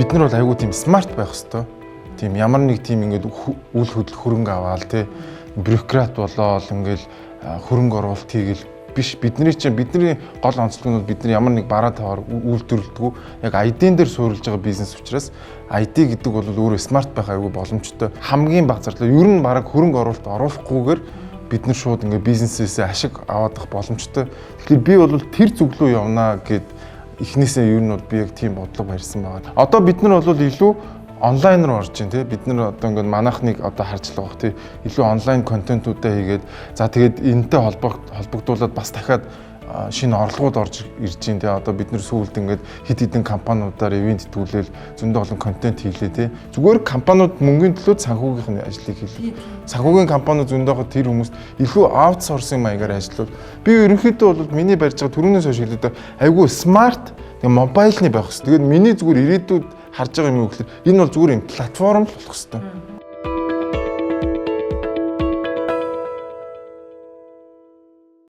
бид нар бол айгүй тийм смарт байх хэвээр. Тийм ямар нэг тийм ингээд үйл хөдлөх хөрөнгө аваал тий бюрократ болоод ингээд хөрөнгө оруулалт хийгээл биш. Бидний гол онцлог нь бидний ямар нэг бараа таваар үйлдвэрлэдэггүй яг ID-н дээр суурилж байгаа бизнес учраас ID гэдэг бол өөрөө смарт байх айгүй боломжтой. Хамгийн бага зарлаа ер нь бараг хөрөнгө оруулалт оруулахгүйгээр бид нар шууд ингээд бизнесээсээ ашиг аваадах боломжтой. Тэгэхээр би бол тэр зүг рүү явнаа гэд эхнээсээ ер нь бол би яг тийм бодлого барьсан байгаа. Одоо бид нар бол илүү онлайн руу орж ин тий бид нар одоо ингээд манайхныг одоо харж л байгаа тий илүү онлайн контентуудаа хийгээд за тэгээд энэтэй холбогдуулаад бас дахиад шинэ орлогууд орж ирж ин тий одоо бид нар сүүлд ингээд хэд хэдэн компаниудаар ивент түүлээл зөндөө олон контент хийлээ тий зүгээр компаниуд мөнгөний төлөө санхүүгийн ажлыг хийлээ. Санхүүгийн компаниуд зөндөө тэр хүмүүст илүү аутсорсинг маягаар ажиллаад би ерөнхийдөө бол миний барьж байгаа түрүүнээс хойш хэлээд айгүй смарт мобайлны байх хэрэгтэй. Тэгээд миний зүгээр ирээдүйд харж байгаа юм уу гэхээр энэ бол зүгээр юм платформ болох хэрэгтэй.